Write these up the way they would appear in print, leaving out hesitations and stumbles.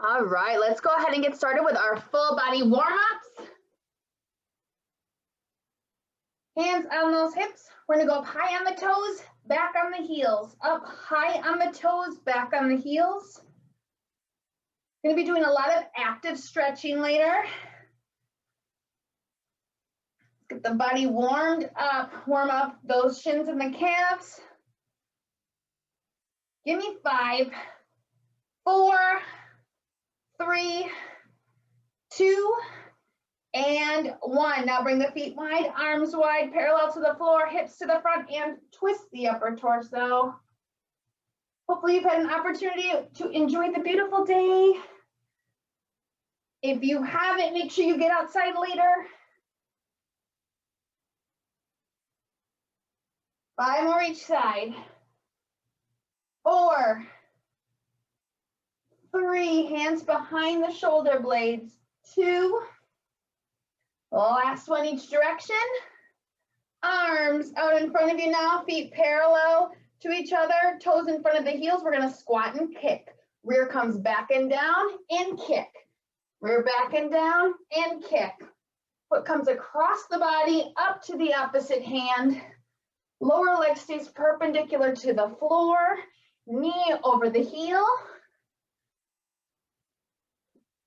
All right, let's go ahead and get started with our full body warm-ups. Hands on those hips. We're gonna go up high on the toes, back on the heels. Up high on the toes, back on the heels. Gonna be doing a lot of active stretching later. Get the body warmed up. Warm up those shins and the calves. Give me 5, 4, 3, 2, and 1. Now bring the feet wide, arms wide, parallel to the floor, hips to the front, and twist the upper torso. Hopefully you've had an opportunity to enjoy the beautiful day. If you haven't, make sure you get outside later. 5 more each side. 4, 3, hands behind the shoulder blades. 2, last one each direction. Arms out in front of you now, feet parallel to each other, toes in front of the heels. We're gonna squat and kick. Rear comes back and down and kick. Rear back and down and kick. Foot comes across the body, up to the opposite hand. Lower leg stays perpendicular to the floor. Knee over the heel.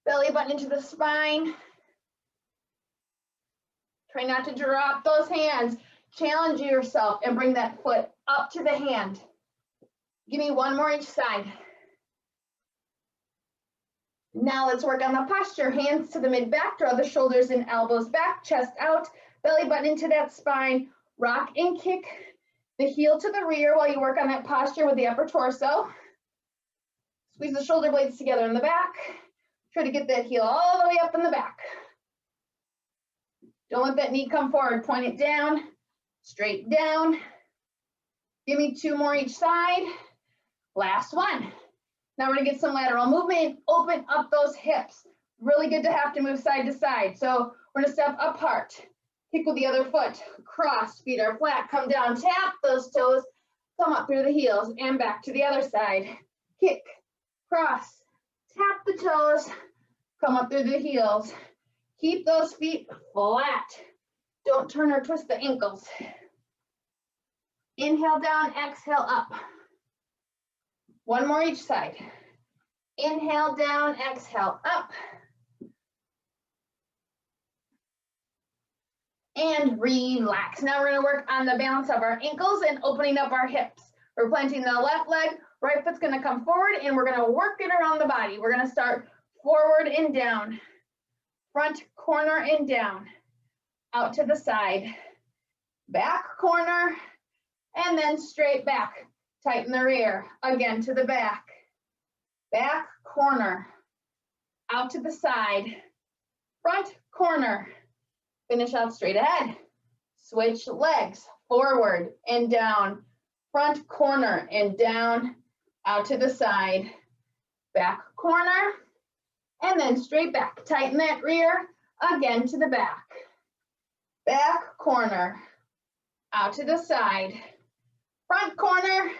Belly button into the spine. Try not to drop those hands. Challenge yourself and bring that foot up to the hand. Give me 1 more each side. Now let's work on the posture. Hands to the mid-back, draw the shoulders and elbows back, chest out, belly button into that spine. Rock and kick the heel to the rear while you work on that posture with the upper torso. Squeeze the shoulder blades together in the back. Try to get that heel all the way up in the back. Don't let that knee come forward. Point it down, straight down. Give me 2 more each side. Last one. Now we're gonna get some lateral movement. Open up those hips. Really good to have to move side to side. So we're gonna step apart. Kick with the other foot. Cross, feet are flat. Come down, tap those toes. Come up through the heels and back to the other side. Kick, cross, tap the toes. Come up through the heels. Keep those feet flat. Don't turn or twist the ankles. Inhale down, exhale up. 1 more each side. Inhale down, exhale up. And relax. Now we're gonna work on the balance of our ankles and opening up our hips. We're planting the left leg, right foot's gonna come forward, and we're gonna work it around the body. We're gonna start forward and down, front corner and down, out to the side, back corner, and then straight back. Tighten the rear, again to the back, back corner, out to the side, front corner, finish out straight ahead. Switch legs, forward and down, front corner and down, out to the side, back corner, and then straight back. Tighten that rear, again to the back, back corner, out to the side, front corner,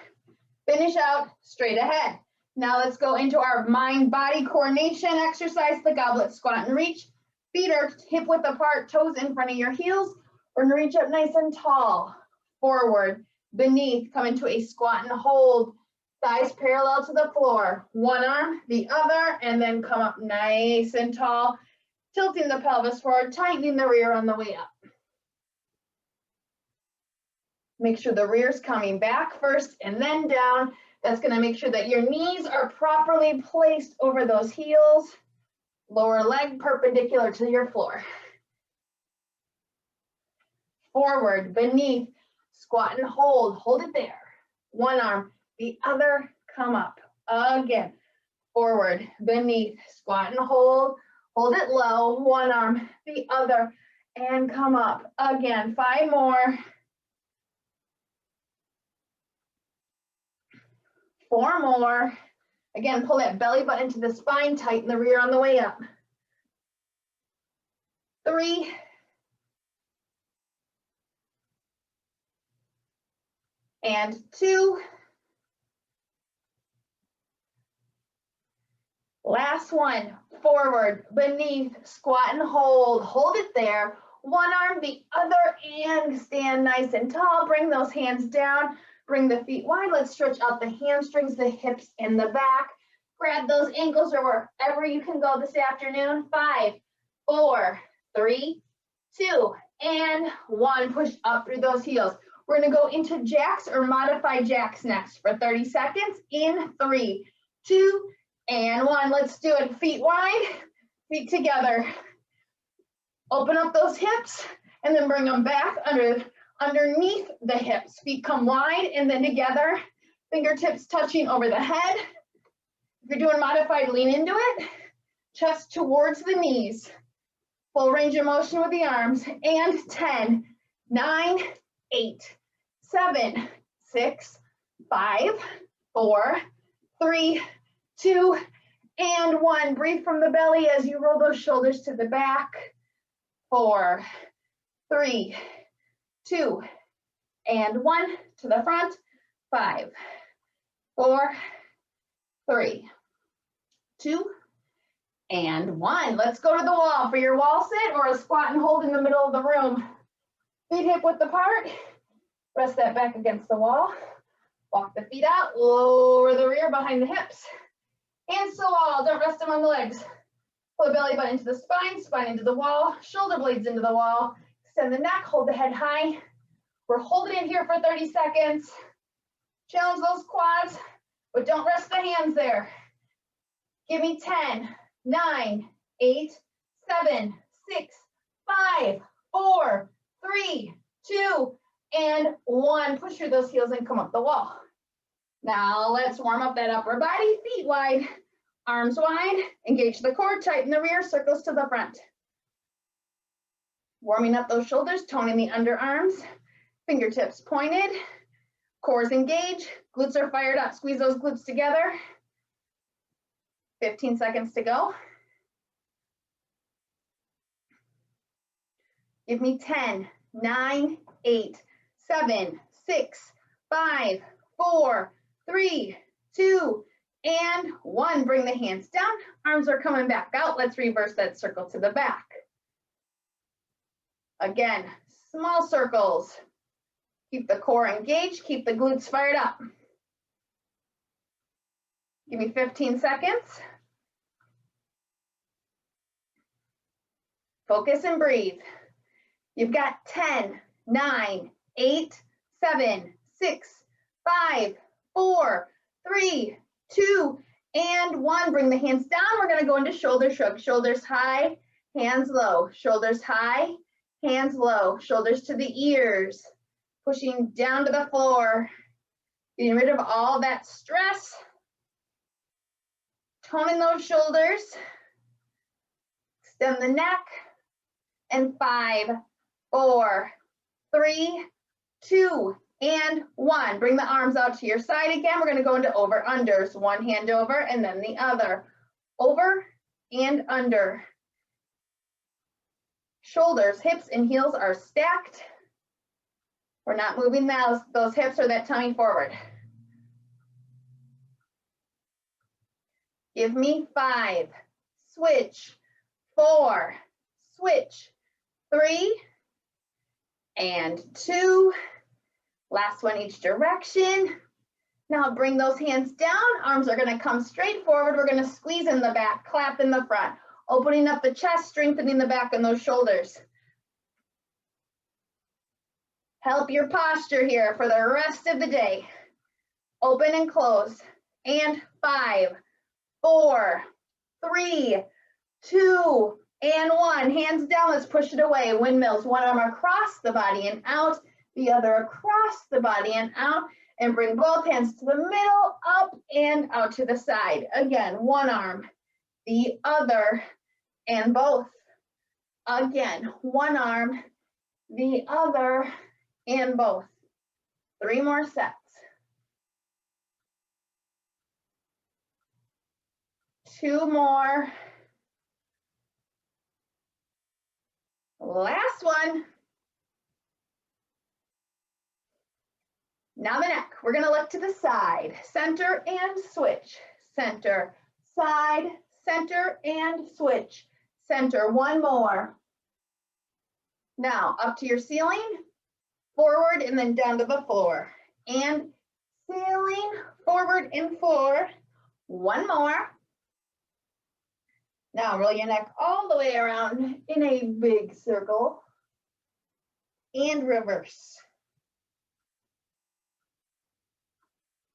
finish out straight ahead. Now let's go into our mind-body coordination exercise, the goblet squat and reach. Feet are hip width apart, toes in front of your heels. We're gonna reach up nice and tall, forward, beneath, come into a squat and hold. Thighs parallel to the floor, 1 arm, the other, and then come up nice and tall, tilting the pelvis forward, tightening the rear on the way up. Make sure the rear's coming back first and then down. That's gonna make sure that your knees are properly placed over those heels. Lower leg perpendicular to your floor. Forward, beneath, squat and hold. Hold it there. 1 arm, the other, come up. Again, forward, beneath, squat and hold. Hold it low, 1 arm, the other, and come up. Again, 5 more. 4 more. Again, pull that belly button to the spine, tighten the rear on the way up. 3. And 2. Last one, forward, beneath, squat and hold. Hold it there. One arm, the other, and stand nice and tall. Bring those hands down. Bring the feet wide. Let's stretch out the hamstrings, the hips, and the back. Grab those ankles or wherever you can go this afternoon. 5, 4, 3, 2, and 1. Push up through those heels. We're gonna go into jacks or modified jacks next for 30 seconds. In 3, 2, and 1. Let's do it. Feet wide, feet together. Open up those hips and then bring them back underneath the hips. Feet come wide and then together. Fingertips touching over the head. If you're doing modified, lean into it. Chest towards the knees. Full range of motion with the arms. And 10, 9, 8, 7, 6, 5, 4, 3, 2, and 1. Breathe from the belly as you roll those shoulders to the back. 4, 3, 2, and 1. To the front. 5, 4, 3, 2, and 1. Let's go to the wall for your wall sit or a squat and hold in the middle of the room. Feet hip width apart. Rest that back against the wall. Walk the feet out. Lower the rear behind the hips. Hands to the wall. Don't rest them on the legs. Pull the belly button into the spine, spine into the wall, shoulder blades into the wall. Extend the neck, hold the head high. We're holding it here for 30 seconds. Challenge those quads, but don't rest the hands there. Give me 10, 9, 8, 7, 6, 5, 4, 3, 2, and 1. Push through those heels and come up the wall. Now let's warm up that upper body, feet wide. Arms wide, engage the core, tighten the rear, circles to the front. Warming up those shoulders, toning the underarms, fingertips pointed, cores engaged, glutes are fired up. Squeeze those glutes together. 15 seconds to go. Give me 10, 9, 8, 7, 6, 5, 4, 3, 2, and 1. Bring the hands down. Arms are coming back out. Let's reverse that circle to the back. Again, small circles. Keep the core engaged. Keep the glutes fired up. Give me 15 seconds. Focus and breathe. You've got 10, 9, 8, 7, 6, 5, 4, 3, 2, and 1. Bring the hands down. We're going to go into shoulder shrug. Shoulders high, hands low. Shoulders high, hands low. Shoulders to the ears. Pushing down to the floor. Getting rid of all that stress. Toning those shoulders. Extend the neck. And 5, 4, 3, 2, and 1. Bring the arms out to your side again. We're going to go into over-unders. One hand over and then the other. Over and under. Shoulders, hips, and heels are stacked. We're not moving those hips or that tummy forward. Give me 5. Switch. 4. Switch. 3. And 2. Last one each direction. Now bring those hands down. Arms are going to come straight forward. We're going to squeeze in the back, clap in the front, opening up the chest, strengthening the back and those shoulders. Help your posture here for the rest of the day. Open and close. And 5, 4, 3, 2, and 1. Hands down. Let's push it away. Windmills. One arm across the body and out. The other across the body and out. And bring both hands to the middle, up and out to the side. Again, one arm, the other, and both. Again, one arm, the other, and both. 3 more sets. 2 more. Last one. Now the neck. We're going to look to the side. Center and switch. Center, side, center, and switch. Center, one more. Now up to your ceiling, forward, and then down to the floor. And ceiling, forward, and floor. One more. Now roll your neck all the way around in a big circle. And reverse.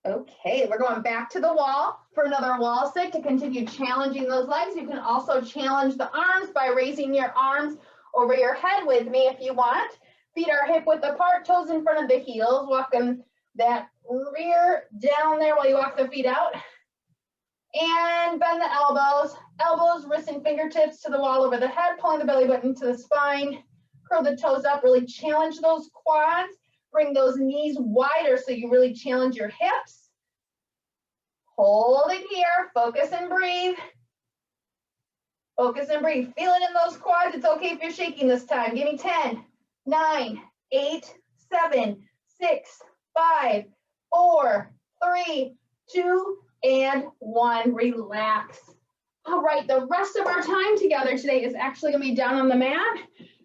Okay, we're going back to the wall for another wall sit to continue challenging those legs. You can also challenge the arms by raising your arms over your head with me if you want. Feet are hip width apart, toes in front of the heels, walking that rear down there while you walk the feet out. And bend the elbows, wrists and fingertips to the wall over the head, pulling the belly button to the spine. Curl the toes up, really challenge those quads. Bring those knees wider so you really challenge your hips. Hold it here, focus and breathe. Focus and breathe. Feel it in those quads. It's okay if you're shaking this time. Give me 10, 9, 8, 7, 6, 5, 4, 3, 2, and 1. Relax. All right, the rest of our time together today is actually gonna be down on the mat.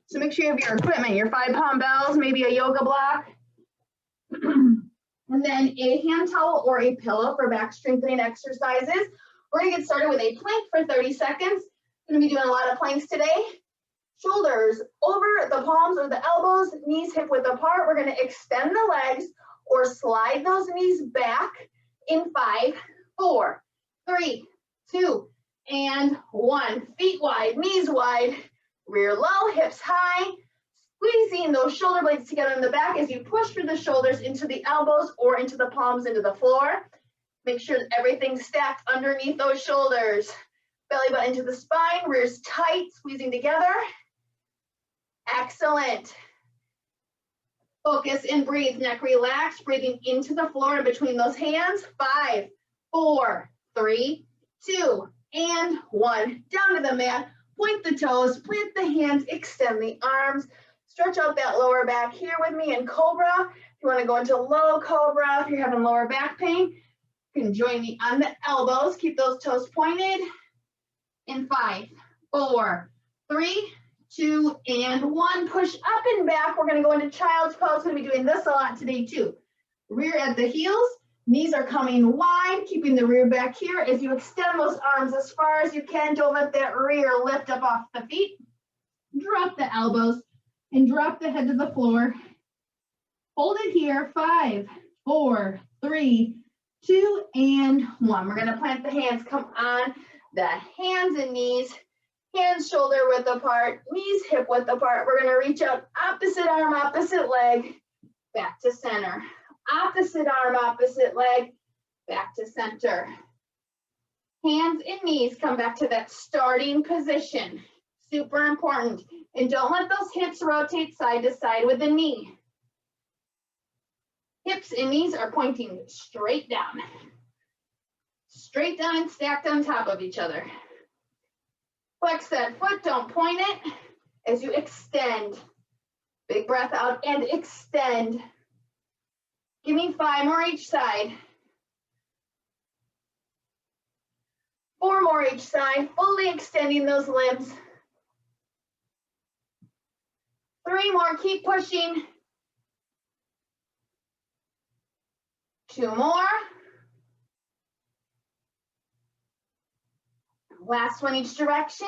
So make sure you have your equipment, your 5-pound bells, maybe a yoga block, and then a hand towel or a pillow for back strengthening exercises. We're gonna get started with a plank for 30 seconds. Gonna be doing a lot of planks today. Shoulders over the palms or the elbows, knees hip width apart. We're gonna extend the legs or slide those knees back in 5, 4, 3, 2, and 1. Feet wide, knees wide, rear low, hips high. Squeezing those shoulder blades together in the back as you push through the shoulders into the elbows or into the palms into the floor. Make sure that everything's stacked underneath those shoulders. Belly button into the spine, rear's tight, squeezing together. Excellent. Focus and breathe, neck relaxed, breathing into the floor in between those hands. 5, 4, 3, 2, and 1. Down to the mat, point the toes, plant the hands, extend the arms. Stretch out that lower back here with me in Cobra. If you want to go into low Cobra, if you're having lower back pain, you can join me on the elbows. Keep those toes pointed. In 5, 4, 3, 2, and 1. Push up and back. We're going to go into child's pose. We're going to be doing this a lot today too. Rear at the heels. Knees are coming wide, keeping the rear back here as you extend those arms as far as you can. Don't let that rear lift up off the feet. Drop the elbows and drop the head to the floor. Hold it here. 5, 4, 3, 2, and 1. We're going to plant the hands. Come on the hands and knees. Hands shoulder width apart, knees hip width apart. We're going to reach out opposite arm, opposite leg, back to center. Opposite arm, opposite leg, back to center. Hands and knees come back to that starting position. Super important. And don't let those hips rotate side to side with the knee. Hips and knees are pointing straight down. Straight down and stacked on top of each other. Flex that foot, don't point it as you extend. Big breath out and extend. Give me 5 more each side. 4 more each side, fully extending those limbs. 3 more, keep pushing. 2 more. Last one each direction.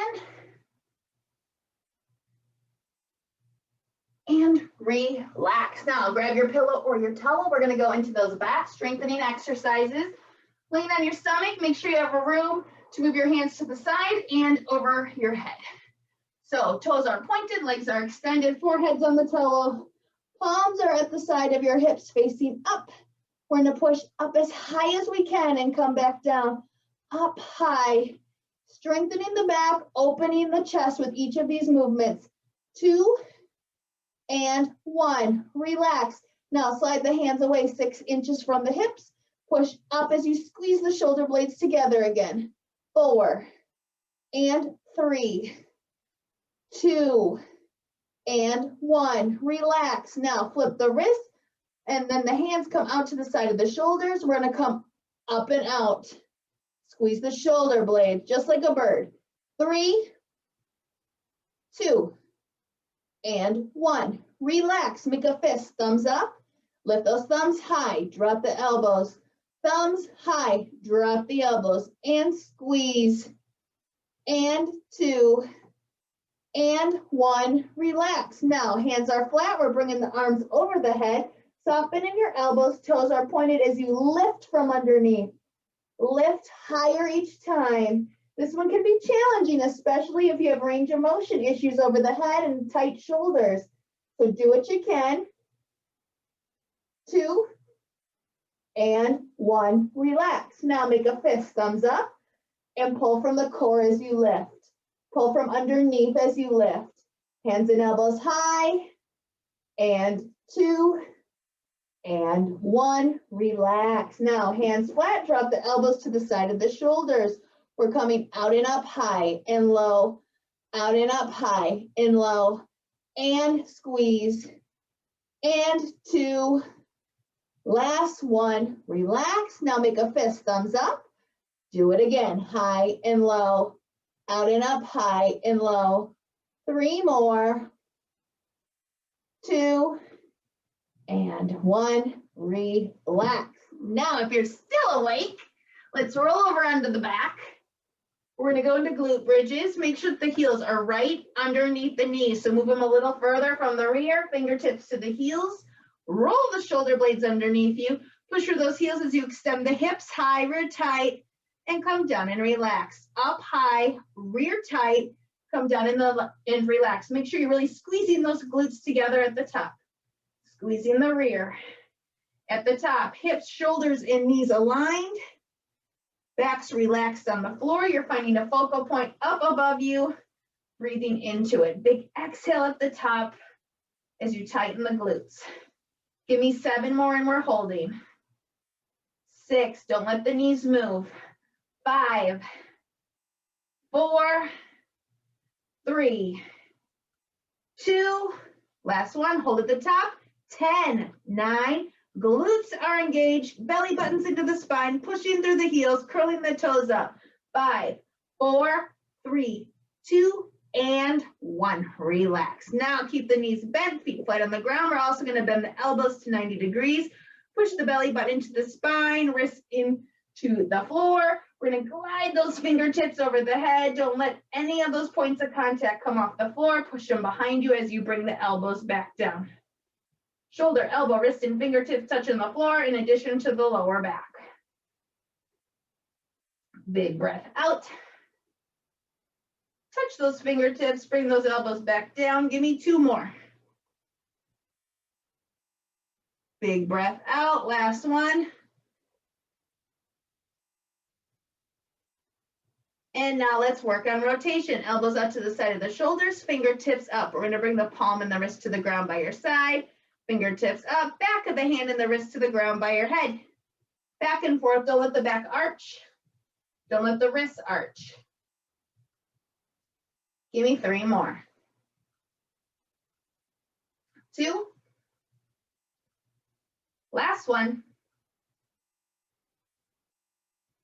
And relax. Now grab your pillow or your towel. We're going to go into those back strengthening exercises. Laying on your stomach, make sure you have a room to move your hands to the side and over your head. So toes are pointed, legs are extended, forehead's on the towel. Palms are at the side of your hips facing up. We're going to push up as high as we can and come back down. Up high. Strengthening the back, opening the chest with each of these movements. 2 and 1. Relax. Now slide the hands away 6 inches from the hips. Push up as you squeeze the shoulder blades together again. 4 and 3, 2 and 1. Relax. Now flip the wrist and then the hands come out to the side of the shoulders. We're going to come up and out. Squeeze the shoulder blades, just like a bird. 3, 2, and 1. Relax, make a fist, thumbs up. Lift those thumbs high, drop the elbows. Thumbs high, drop the elbows, and squeeze. And 2, and 1. Relax. Now, hands are flat. We're bringing the arms over the head. Soften in your elbows. Toes are pointed as you lift from underneath. Lift higher each time. This one can be challenging, especially if you have range of motion issues over the head and tight shoulders. So do what you can. 2, and 1. Relax. Now make a fist, thumbs up, and pull from the core as you lift. Pull from underneath as you lift. Hands and elbows high, and 2, and 1. Relax. Now hands flat, drop the elbows to the side of the shoulders. We're coming out and up high and low, out and up high and low, and squeeze, and 2. Last 1, relax. Now make a fist, thumbs up. Do it again, high and low, out and up, high and low. 3 more. 2, and 1. Relax. Now, if you're still awake, let's roll over onto the back. We're gonna go into glute bridges. Make sure that the heels are right underneath the knees. So move them a little further from the rear, fingertips to the heels. Roll the shoulder blades underneath you. Push through those heels as you extend the hips high, rear tight, and come down and relax. Up high, rear tight, come down and relax. Make sure you're really squeezing those glutes together at the top. Squeezing the rear. At the top, hips, shoulders, and knees aligned. Back's relaxed on the floor. You're finding a focal point up above you. Breathing into it. Big exhale at the top as you tighten the glutes. Give me 7 more and we're holding. 6, don't let the knees move. 5, 4, 3, 2, last one, hold at the top. 10, 9, glutes are engaged, belly buttons into the spine, pushing through the heels, curling the toes up. 5, 4, 3, 2, and 1. Relax. Now keep the knees bent, feet flat on the ground. We're also going to bend the elbows to 90 degrees. Push the belly button into the spine, wrists into the floor. We're going to glide those fingertips over the head. Don't let any of those points of contact come off the floor. Push them behind you as you bring the elbows back down. Shoulder, elbow, wrist, and fingertips touching the floor in addition to the lower back. Big breath out. Touch those fingertips, bring those elbows back down. Give me 2 more. Big breath out, last one. And now let's work on rotation. Elbows out to the side of the shoulders, fingertips up. We're gonna bring the palm and the wrist to the ground by your side. Fingertips up, back of the hand and the wrist to the ground by your head. Back and forth, don't let the back arch. Don't let the wrist arch. Give me 3 more. 2. Last one.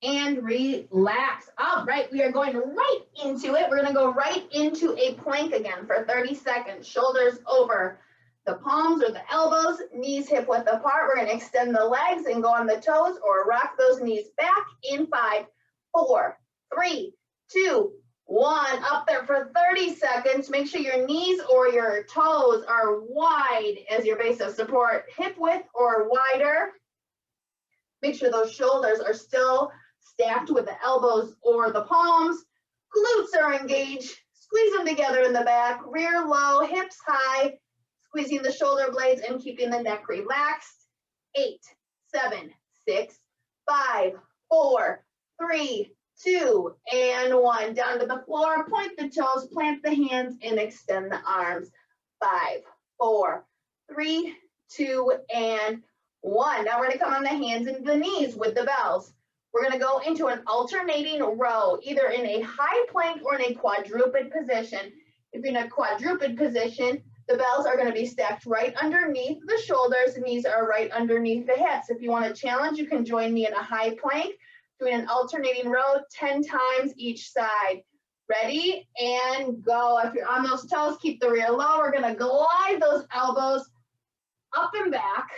And relax. All right, we are going right into it. We're going to go right into a plank again for 30 seconds. Shoulders over the palms or the elbows, knees hip width apart. We're going to extend the legs and go on the toes or rock those knees back in 5, 4, 3, 2, 1. Up there for 30 seconds. Make sure your knees or your toes are wide as your base of support, hip width or wider. Make sure those shoulders are still stacked with the elbows or the palms. Glutes are engaged. Squeeze them together in the back. Rear low, hips high. Squeezing the shoulder blades and keeping the neck relaxed. 8, 7, 6, 5, 4, 3, 2, and 1. Down to the floor, point the toes, plant the hands, and extend the arms. 5, 4, 3, 2, and 1. Now we're going to come on the hands and the knees with the bells. We're going to go into an alternating row, either in a high plank or in a quadruped position. If you're in a quadruped position, the bells are going to be stacked right underneath the shoulders. The knees are right underneath the hips. If you want to challenge, you can join me in a high plank. Doing an alternating row 10 times each side. Ready and go. If you're on those toes, keep the rear low. We're gonna glide those elbows up and back,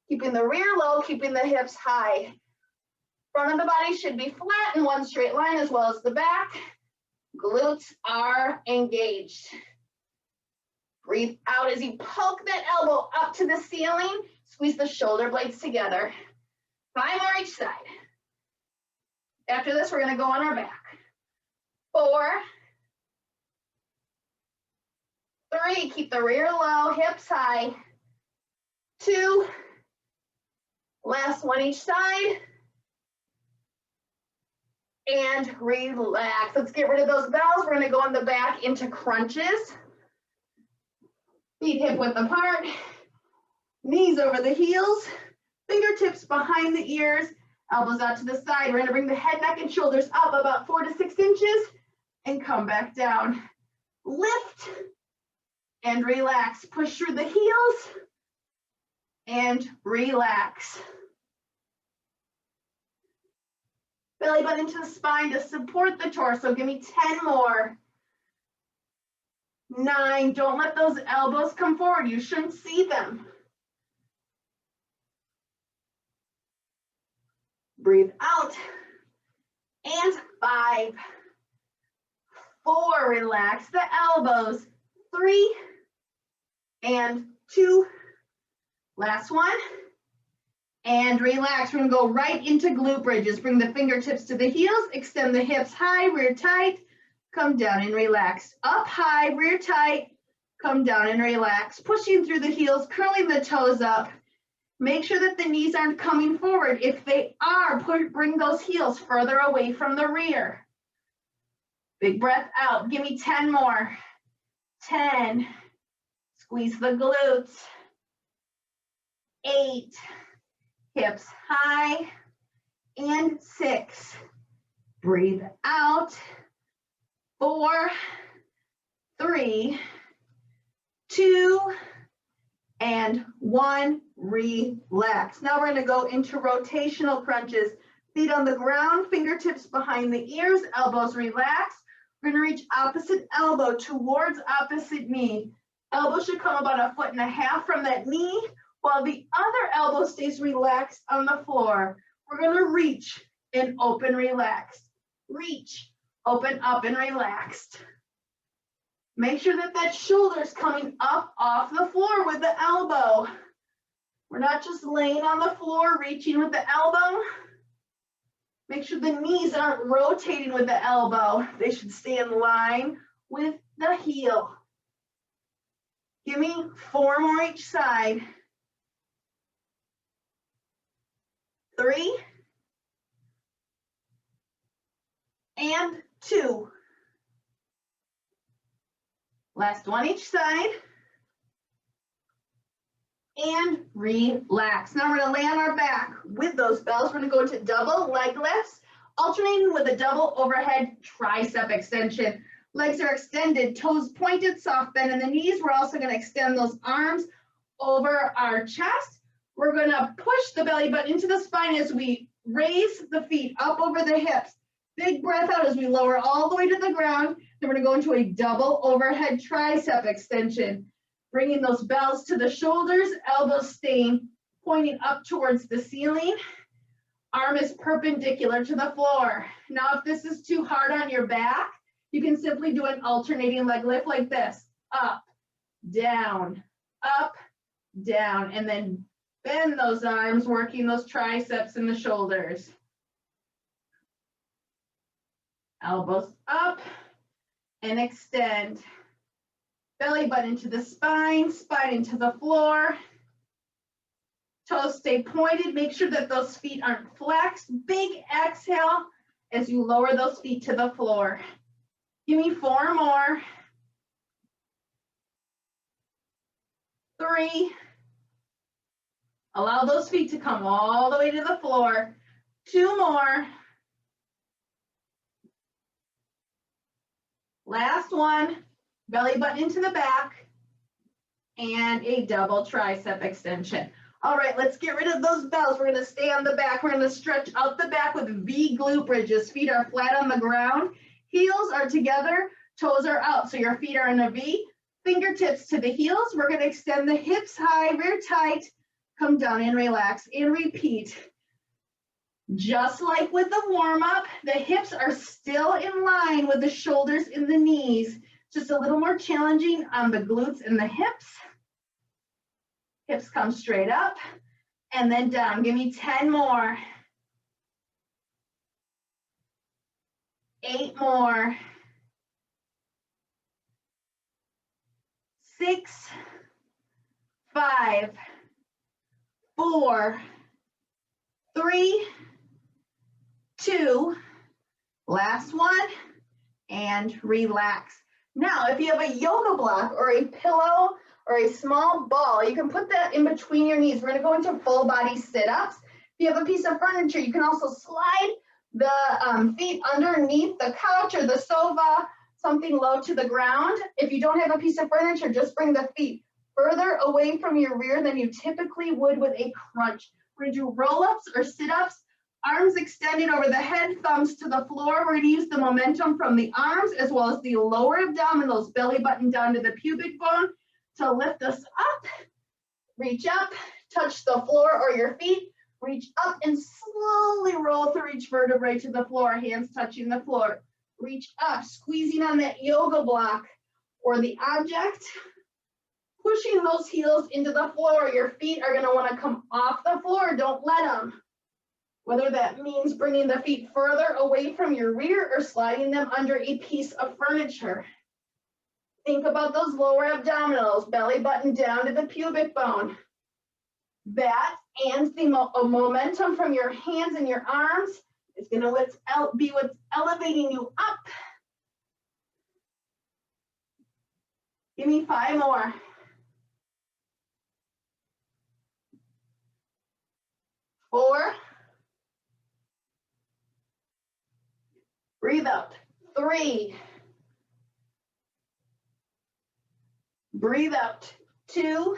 keeping the rear low, keeping the hips high. Front of the body should be flat in one straight line as well as the back. Glutes are engaged. Breathe out as you poke that elbow up to the ceiling. Squeeze the shoulder blades together. 5 more each side. After this, we're gonna go on our back. 4, 3, keep the rear low, hips high. 2, last one each side. And relax. Let's get rid of those bells. We're gonna go on the back into crunches. Feet hip width apart, knees over the heels, fingertips behind the ears, elbows out to the side. We're gonna bring the head, neck, and shoulders up about 4 to 6 inches and come back down. Lift and relax. Push through the heels and relax. Belly button into the spine to support the torso. Give me 10 more. 9, don't let those elbows come forward. You shouldn't see them. Breathe out. And 5, 4, relax the elbows. 3, and 2, last one. And relax. We're gonna go right into glute bridges. Bring the fingertips to the heels, extend the hips high, rear tight. Come down and relax. Up high, rear tight, come down and relax. Pushing through the heels, curling the toes up. Make sure that the knees aren't coming forward. If they are, bring those heels further away from the rear. Big breath out. Give me 10 more. 10. Squeeze the glutes. 8. Hips high. And 6. Breathe out. 4, 3, 2, and 1. Relax. Now we're going to go into rotational crunches. Feet on the ground, fingertips behind the ears, elbows relaxed. We're going to reach opposite elbow towards opposite knee. Elbow should come about 1.5 feet from that knee, while the other elbow stays relaxed on the floor. We're going to reach and open, relax. Reach. Open up and relaxed. Make sure that that shoulder is coming up off the floor with the elbow. We're not just laying on the floor, reaching with the elbow. Make sure the knees aren't rotating with the elbow. They should stay in line with the heel. Give me 4 more each side. 3, and 2. Last one each side. And relax. Now we're going to lay on our back with those bells. We're going to go into double leg lifts, alternating with a double overhead tricep extension. Legs are extended, toes pointed, soft bend in the knees. We're also going to extend those arms over our chest. We're going to push the belly button into the spine as we raise the feet up over the hips. Big breath out as we lower all the way to the ground. Then we're going to go into a double overhead tricep extension. Bringing those bells to the shoulders, elbows staying pointing up towards the ceiling. Arm is perpendicular to the floor. Now, if this is too hard on your back, you can simply do an alternating leg lift like this. Up, down, and then bend those arms, working those triceps and the shoulders. Elbows up and extend. Belly button into the spine, spine into the floor. Toes stay pointed. Make sure that those feet aren't flexed. Big exhale as you lower those feet to the floor. Give me 4 more. 3. Allow those feet to come all the way to the floor. 2 more. Last one. Belly button into the back, and a double tricep extension. All right, let's get rid of those bells. We're gonna stay on the back. We're gonna stretch out the back with V glute bridges. Feet are flat on the ground. Heels are together, toes are out. So your feet are in a V, fingertips to the heels. We're gonna extend the hips high, rear tight, come down and relax and repeat. Just like with the warm up, the hips are still in line with the shoulders and the knees. Just a little more challenging on the glutes and the hips. Hips come straight up and then down. Give me 10 more. 8 more. 6, 5, 4, 3, 2, last one, and relax. Now, if you have a yoga block or a pillow or a small ball, you can put that in between your knees. We're gonna go into full body sit-ups. If you have a piece of furniture, you can also slide the feet underneath the couch or the sofa, something low to the ground. If you don't have a piece of furniture, just bring the feet further away from your rear than you typically would with a crunch. We're gonna do roll-ups or sit-ups, arms extended over the head, thumbs to the floor. We're gonna use the momentum from the arms as well as the lower abdominals, belly button down to the pubic bone to lift us up. Reach up, touch the floor or your feet, reach up and slowly roll through each vertebrae to the floor, hands touching the floor. Reach up, squeezing on that yoga block or the object, pushing those heels into the floor. Your feet are gonna wanna come off the floor, don't let them. Whether that means bringing the feet further away from your rear or sliding them under a piece of furniture. Think about those lower abdominals, belly button down to the pubic bone. That and the momentum from your hands and your arms is gonna be what's elevating you up. Give me 5 more. 4. Breathe out. 3. Breathe out. 2.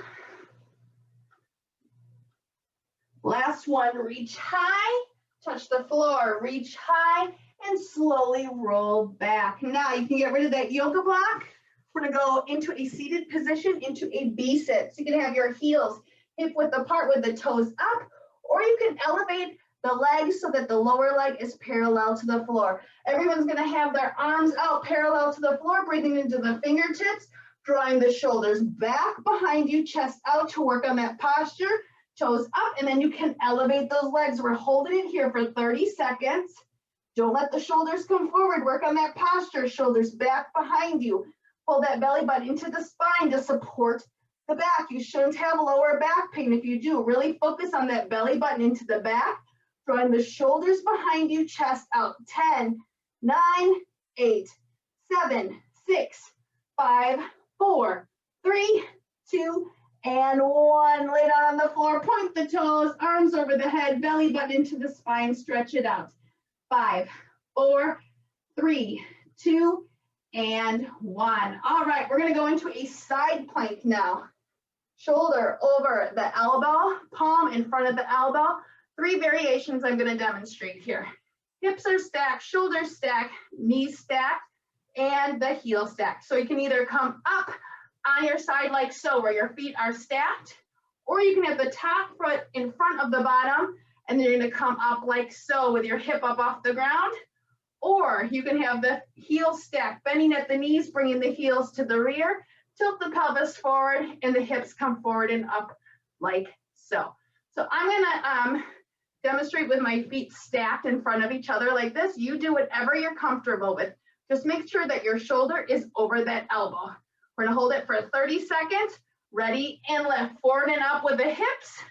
Last one, reach high, touch the floor, reach high, and slowly roll back. Now you can get rid of that yoga block. We're gonna go into a seated position, into a B-sit. So you can have your heels hip width apart with the toes up, or you can elevate the legs so that the lower leg is parallel to the floor. Everyone's gonna have their arms out parallel to the floor, breathing into the fingertips, drawing the shoulders back behind you, chest out to work on that posture, toes up, and then you can elevate those legs. We're holding it here for 30 seconds. Don't let the shoulders come forward, work on that posture, shoulders back behind you. Pull that belly button into the spine to support the back. You shouldn't have lower back pain. If you do, really focus on that belly button into the back, drawing the shoulders behind you, chest out. 10, 9, 8, 7, 6, 5, 4, 3, 2, and 1. Lay down on the floor, point the toes, arms over the head, belly button into the spine, stretch it out. 5, 4, 3, 2, and 1. All right, we're gonna go into a side plank now. Shoulder over the elbow, palm in front of the elbow. 3 variations I'm gonna demonstrate here. Hips are stacked, shoulders stacked, knees stacked, and the heel stacked. So you can either come up on your side like so, where your feet are stacked, or you can have the top foot in front of the bottom, and then you're gonna come up like so with your hip up off the ground, or you can have the heels stacked, bending at the knees, bringing the heels to the rear, tilt the pelvis forward, and the hips come forward and up like so. So I'm gonna demonstrate with my feet stacked in front of each other like this. You do whatever you're comfortable with. Just make sure that your shoulder is over that elbow. We're gonna hold it for 30 seconds. Ready, and lift. Forward and up with the hips.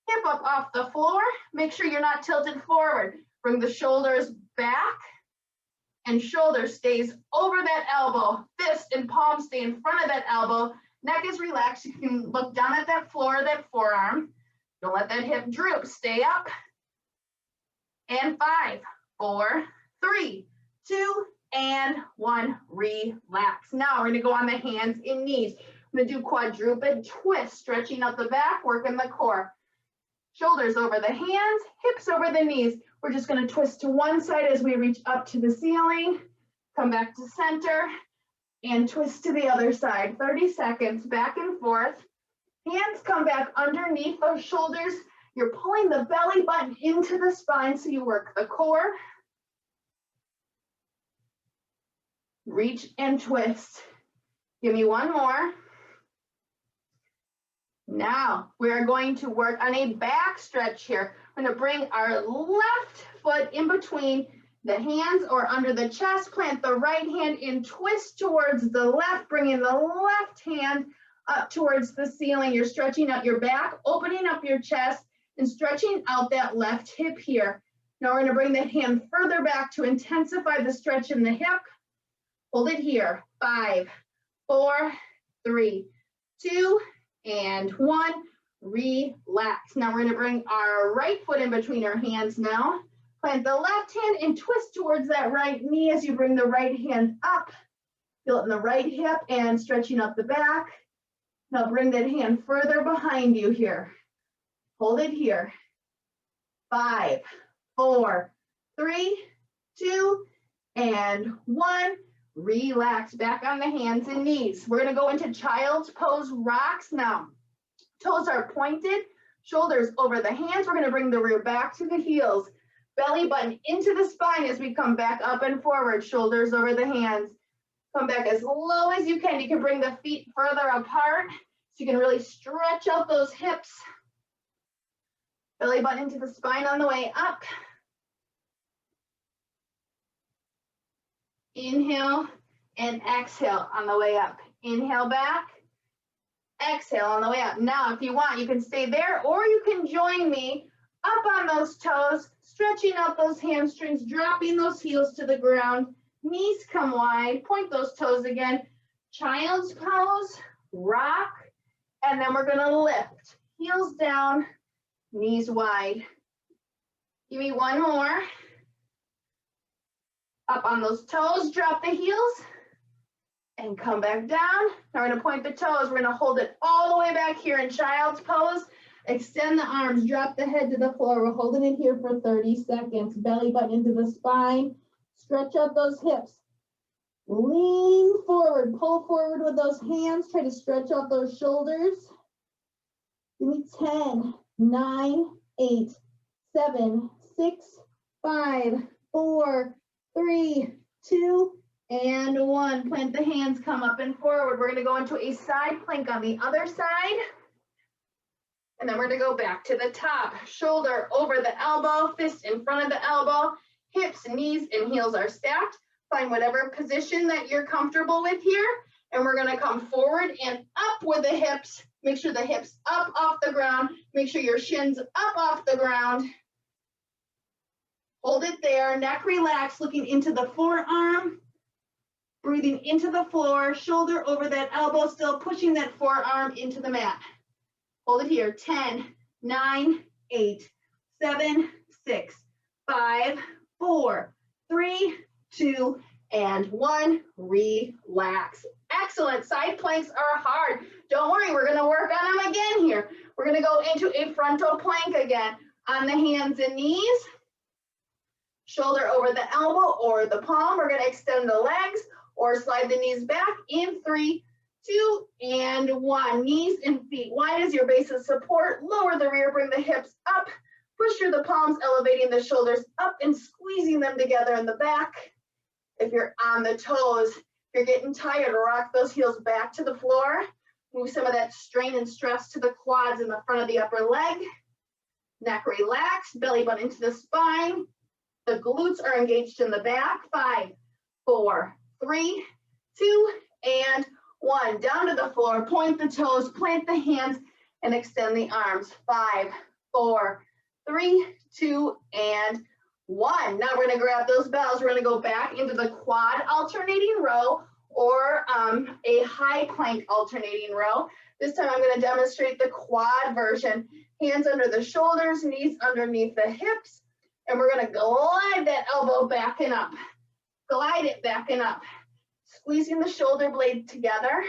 Hip up off the floor. Make sure you're not tilted forward. Bring the shoulders back, and shoulder stays over that elbow. Fist and palm stay in front of that elbow. Neck is relaxed. You can look down at that floor, that forearm. Don't let that hip droop. Stay up. And 5, 4, 3, 2, and 1. Relax. Now we're gonna go on the hands and knees. I'm gonna do quadruped twist, stretching out the back, working the core. Shoulders over the hands, hips over the knees. We're just going to twist to one side as we reach up to the ceiling. Come back to center and twist to the other side. 30 seconds, back and forth. Hands come back underneath those shoulders. You're pulling the belly button into the spine so you work the core. Reach and twist. Give me one more. Now we're going to work on a back stretch here. We're going to bring our left foot in between the hands or under the chest. Plant the right hand and twist towards the left, bringing the left hand up towards the ceiling. You're stretching out your back, opening up your chest, and stretching out that left hip here. Now we're going to bring the hand further back to intensify the stretch in the hip. Hold it here. 5, 4, 3, 2, and 1. Relax. Now we're going to bring our right foot in between our hands now. Plant the left hand and twist towards that right knee as you bring the right hand up. Feel it in the right hip and stretching up the back. Now bring that hand further behind you here. Hold it here. 5, 4, 3, 2, and 1. Relax. Back on the hands and knees. We're going to go into child's pose rocks now. Toes are pointed, shoulders over the hands. We're going to bring the rear back to the heels. Belly button into the spine as we come back up and forward. Shoulders over the hands. Come back as low as you can. You can bring the feet further apart so you can really stretch out those hips. Belly button into the spine on the way up. Inhale and exhale on the way up. Inhale back, exhale on the way up. Now, if you want, you can stay there or you can join me up on those toes, stretching out those hamstrings, dropping those heels to the ground. Knees come wide, point those toes again. Child's pose, rock, and then we're gonna lift. Heels down, knees wide. Give me one more. Up on those toes, drop the heels, and come back down. Now we're gonna point the toes. We're gonna hold it all the way back here in child's pose. Extend the arms, drop the head to the floor. We're holding it here for 30 seconds. Belly button into the spine. Stretch out those hips. Lean forward, pull forward with those hands. Try to stretch out those shoulders. Give me 10, 9, 8, 7, 6, 5, 4, 3, 2, and 1. Plant the hands, come up and forward. We're going to go into a side plank on the other side. And then we're going to go back to the top. Shoulder over the elbow, fist in front of the elbow. Hips, knees, and heels are stacked. Find whatever position that you're comfortable with here. And we're going to come forward and up with the hips. Make sure the hips up off the ground. Make sure your shins up off the ground. Hold it there, neck relaxed, looking into the forearm, breathing into the floor, shoulder over that elbow, still pushing that forearm into the mat. Hold it here, 10, 9, 8, 7, 6, 5, 4, 3, 2, and 1. Relax. Excellent. Side planks are hard. Don't worry, we're gonna work on them again here. We're gonna go into a frontal plank again on the hands and knees. Shoulder over the elbow or the palm. We're going to extend the legs or slide the knees back in 3, 2, and 1. Knees and feet wide as your base of support. Lower the rear, bring the hips up. Push through the palms, elevating the shoulders up and squeezing them together in the back. If you're on the toes, if you're getting tired, rock those heels back to the floor. Move some of that strain and stress to the quads in the front of the upper leg. Neck relaxed, belly button into the spine. The glutes are engaged in the back. 5, 4, 3, 2, and 1. Down to the floor, point the toes, plant the hands, and extend the arms. 5, 4, 3, 2, and 1. Now we're going to grab those bells. We're going to go back into the quad alternating row or a high plank alternating row. This time I'm going to demonstrate the quad version. Hands under the shoulders, knees underneath the hips. And we're going to glide that elbow back and up. Glide it back and up. Squeezing the shoulder blade together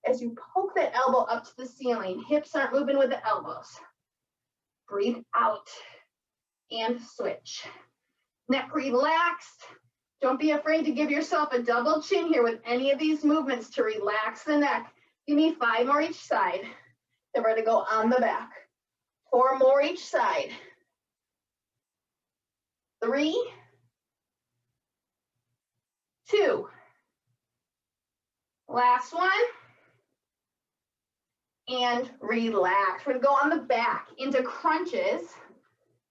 as you poke that elbow up to the ceiling. Hips aren't moving with the elbows. breathe out, and switch. Neck relaxed. Don't be afraid to give yourself a double chin here with any of these movements to relax the neck. Give me 5 more each side. Then we're gonna go on the back. 4 more each side. 3, 2. Last one. And relax. We're gonna go on the back into crunches.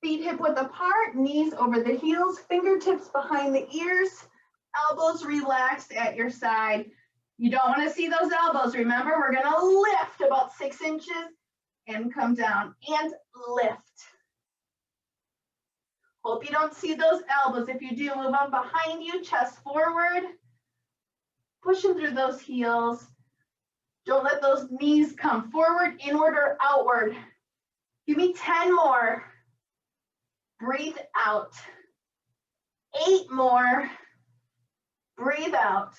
Feet hip width apart, knees over the heels, fingertips behind the ears, elbows relaxed at your side. You don't want to see those elbows. Remember, we're going to lift about 6 inches and come down and lift. Hope you don't see those elbows. If you do, move on behind you, chest forward, pushing through those heels. Don't let those knees come forward, inward or outward. Give me 10 more. Breathe out. 8 more. Breathe out.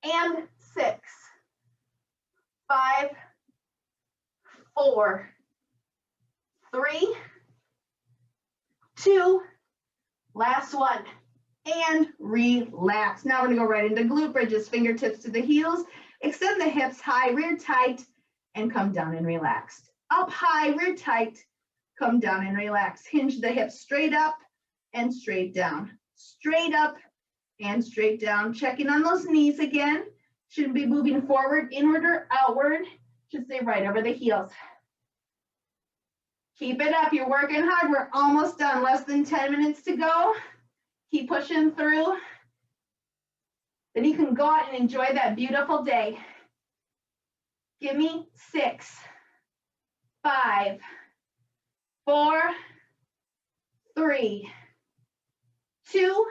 And 6, 5, 4, 3, 2, last one. And relax. Now we're going to go right into glute bridges, fingertips to the heels. Extend the hips high, rear tight, and come down and relax. Up high, rear tight. Come down and relax. Hinge the hips straight up and straight down. Straight up and straight down. Checking on those knees again. Shouldn't be moving forward, inward or outward. Should stay right over the heels. Keep it up. You're working hard. We're almost done. Less than 10 minutes to go. Keep pushing through. Then you can go out and enjoy that beautiful day. Give me 6, 5, 4, 3, 2,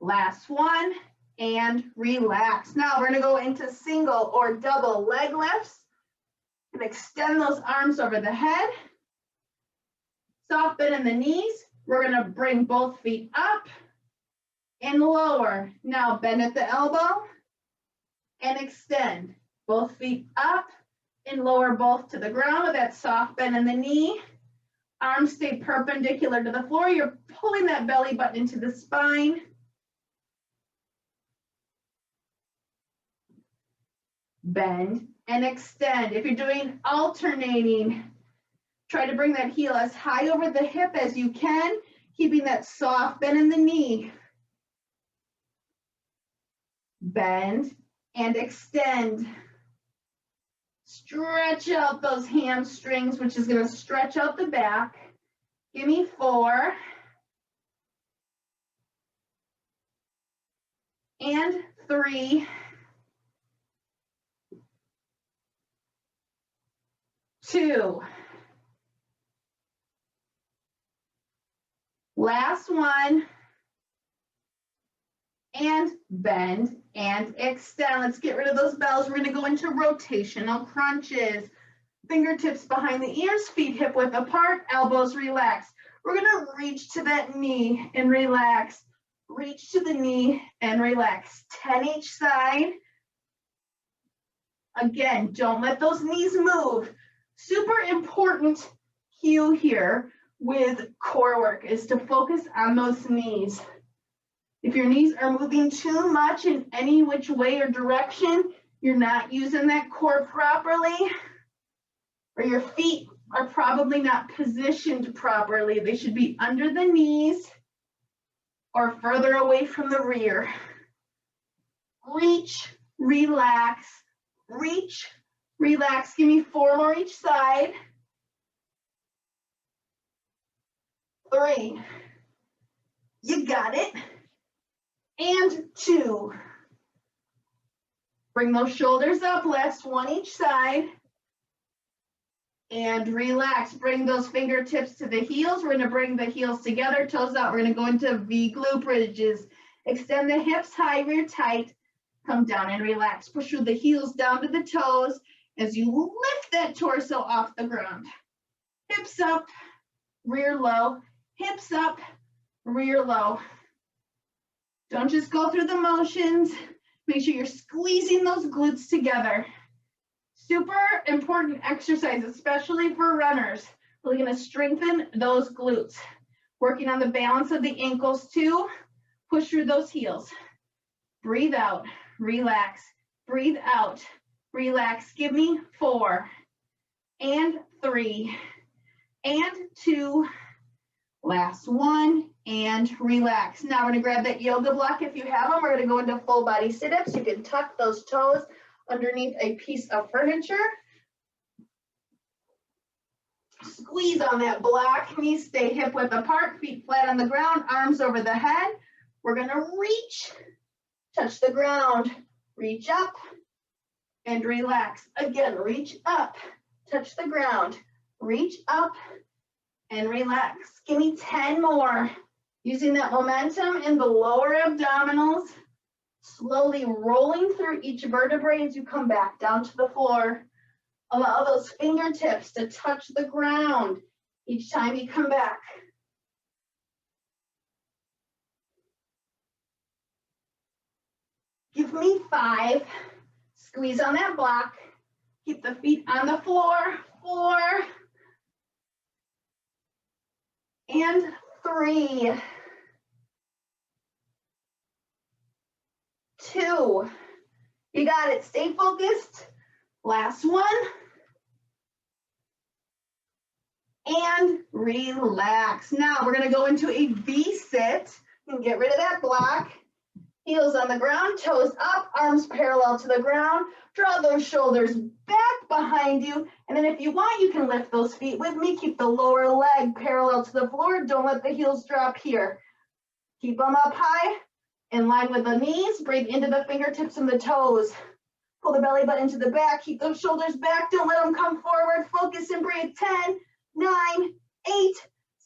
last one, and relax. Now we're going to go into single or double leg lifts and extend those arms over the head. Soft bend in the knees. We're going to bring both feet up and lower. Now bend at the elbow and extend. Both feet up and lower both to the ground with that soft bend in the knee. Arms stay perpendicular to the floor. You're pulling that belly button into the spine. Bend and extend. If you're doing alternating, try to bring that heel as high over the hip as you can, keeping that soft bend in the knee. Bend and extend. Stretch out those hamstrings, which is going to stretch out the back. Give me 4. And 3. 2. Last one. And bend and extend. Let's get rid of those bells. We're going to go into rotational crunches. Fingertips behind the ears, feet hip width apart, elbows relaxed. We're going to reach to that knee and relax. Reach to the knee and relax. 10 each side. Again, don't let those knees move. Super important cue here with core work is to focus on those knees. If your knees are moving too much in any which way or direction, you're not using that core properly, or your feet are probably not positioned properly. They should be under the knees or further away from the rear. Reach, relax, reach, relax. Give me 4 more each side. 3. You got it. And 2. Bring those shoulders up, last one each side. And relax. Bring those fingertips to the heels. We're going to bring the heels together, toes out. We're going to go into V glute bridges. Extend the hips high, rear tight. Come down and relax. Push through the heels down to the toes as you lift that torso off the ground. Hips up, rear low. Hips up, rear low. Don't just go through the motions. Make sure you're squeezing those glutes together. Super important exercise, especially for runners. We're going to strengthen those glutes. Working on the balance of the ankles too. Push through those heels. Breathe out, relax. Breathe out, relax. Give me 4 and 3 and 2. Last one and relax. Now we're going to grab that yoga block if you have them. We're going to go into full body sit-ups. You can tuck those toes underneath a piece of furniture. Squeeze on that block. Knees stay hip width apart, feet flat on the ground, arms over the head. We're going to reach, touch the ground, reach up and relax. Again, reach up, touch the ground, reach up and relax. Give me 10 more. Using that momentum in the lower abdominals, slowly rolling through each vertebrae as you come back down to the floor. Allow those fingertips to touch the ground each time you come back. Give me 5. Squeeze on that block. Keep the feet on the floor. 4 and 3. 2. You got it. Stay focused. Last one. And relax. Now we're going to go into a V-sit and get rid of that block. Heels on the ground, toes up, arms parallel to the ground. Draw those shoulders back behind you. And then if you want, you can lift those feet with me. Keep the lower leg parallel to the floor. Don't let the heels drop here. Keep them up high, in line with the knees. Breathe into the fingertips and the toes. Pull the belly button to the back. Keep those shoulders back. Don't let them come forward. Focus and breathe. 10, 9, 8,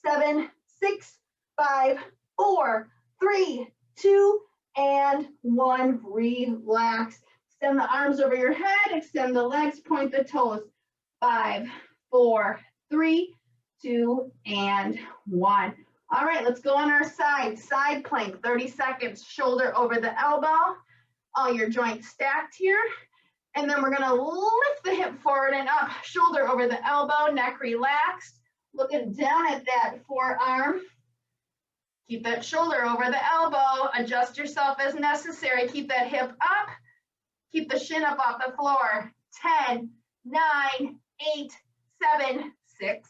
7, 6, 5, 4, 3, 2, and 1. Relax. Extend the arms over your head. Extend the legs. Point the toes. 5, 4, 3, 2, and 1. All right, let's go on our side. Side plank, 30 seconds. Shoulder over the elbow. All your joints stacked here. And then we're going to lift the hip forward and up. Shoulder over the elbow, neck relaxed. Looking down at that forearm. Keep that shoulder over the elbow. Adjust yourself as necessary. Keep that hip up. Keep the shin up off the floor. 10, 9, 8, 7, 6,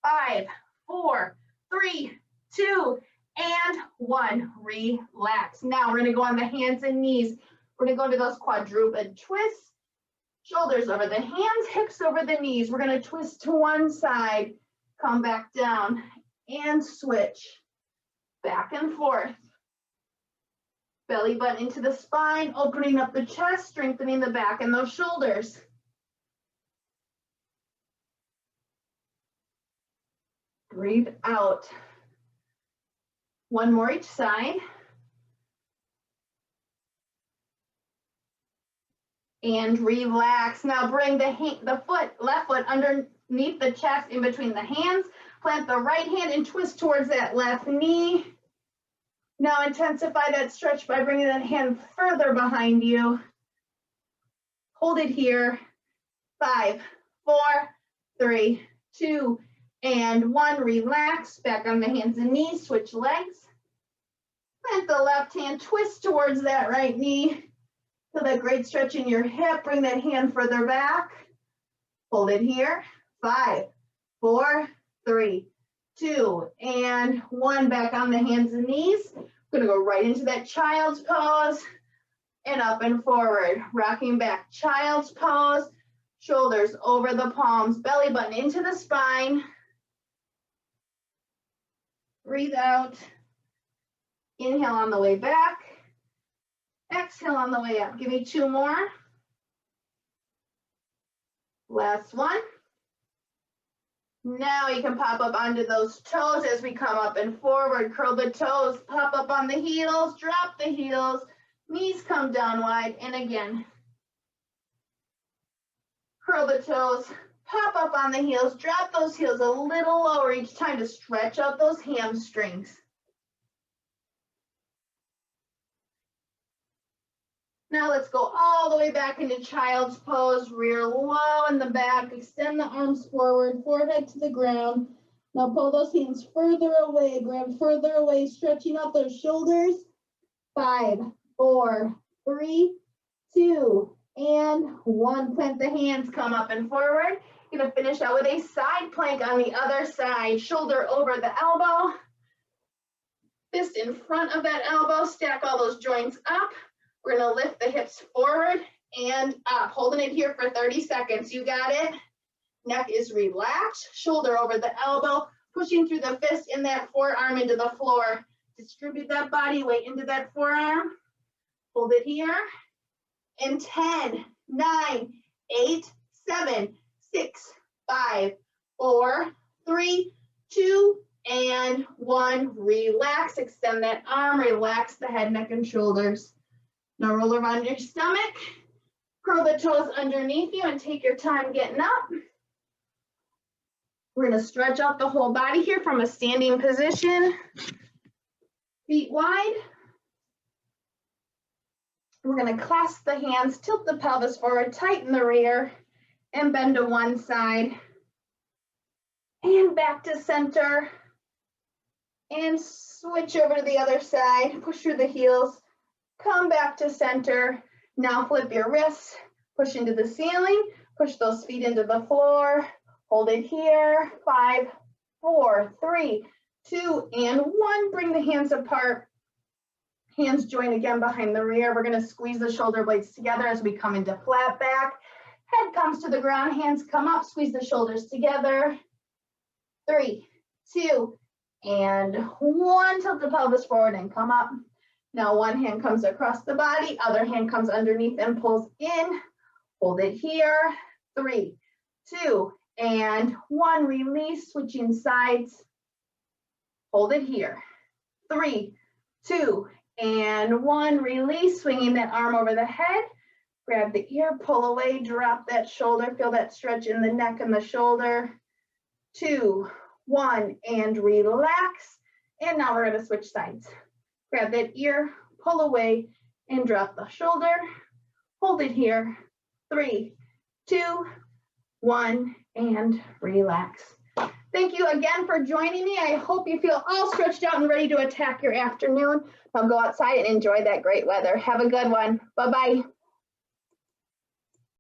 5, 4, 3, 2, and 1. Relax. Now we're going to go on the hands and knees. We're going to go into those quadruped twists. Shoulders over the hands, hips over the knees. We're going to twist to one side, come back down, and switch. Back and forth. Belly button into the spine, opening up the chest, strengthening the back and those shoulders. Breathe out. One more each side. And relax. Now bring the left foot underneath the chest in between the hands. Plant the right hand and twist towards that left knee. Now intensify that stretch by bringing that hand further behind you. Hold it here. 5, 4, 3, 2, and 1. Relax. Back on the hands and knees. Switch legs. Plant the left hand, twist towards that right knee. Feel that great stretch in your hip. Bring that hand further back. Hold it here. 5, 4, 3, 2, and 1. Back on the hands and knees. We're going to go right into that child's pose and up and forward. Rocking back, child's pose. Shoulders over the palms. Belly button into the spine. Breathe out. Inhale on the way back. Exhale on the way up. Give me 2 more. Last one. Now you can pop up onto those toes as we come up and forward. Curl the toes, pop up on the heels, drop the heels, knees come down wide, and again. Curl the toes, pop up on the heels, drop those heels a little lower each time to stretch out those hamstrings. Now let's go all the way back into child's pose, rear low in the back, extend the arms forward, forehead to the ground. Now pull those hands further away, grab further away, stretching out those shoulders. 5, 4, 3, 2, and 1. Plant the hands, come up and forward. You're gonna finish out with a side plank on the other side, shoulder over the elbow, fist in front of that elbow, stack all those joints up. We're gonna lift the hips forward and up, holding it here for 30 seconds. You got it. Neck is relaxed, shoulder over the elbow, pushing through the fist in that forearm into the floor. Distribute that body weight into that forearm. Hold it here. And 10, 9, 8, 7, 6, 5, 4, 3, 2, and 1. Relax, extend that arm, relax the head, neck, and shoulders. Now roll around your stomach, curl the toes underneath you, and take your time getting up. We're gonna stretch out the whole body here from a standing position. Feet wide. We're gonna clasp the hands, tilt the pelvis forward, tighten the rear, and bend to one side. And back to center. And switch over to the other side, push through the heels, come back to center. Now flip your wrists, push into the ceiling, push those feet into the floor, hold it here. 5, 4, 3, 2, and 1. Bring the hands apart. Hands join again behind the rear. We're gonna squeeze the shoulder blades together as we come into flat back. Head comes to the ground, hands come up, squeeze the shoulders together. 3, 2, and 1. Tilt the pelvis forward and come up. Now one hand comes across the body, other hand comes underneath and pulls in. Hold it here. 3, 2, and 1. Release, switching sides. Hold it here. 3, 2, and 1. Release, swinging that arm over the head. Grab the ear, pull away, drop that shoulder. Feel that stretch in the neck and the shoulder. 2, 1, and relax. And now we're gonna switch sides. Grab that ear, pull away, and drop the shoulder. Hold it here. 3, 2, 1, and relax. Thank you again for joining me. I hope you feel all stretched out and ready to attack your afternoon. Now go outside and enjoy that great weather. Have a good one. Bye-bye.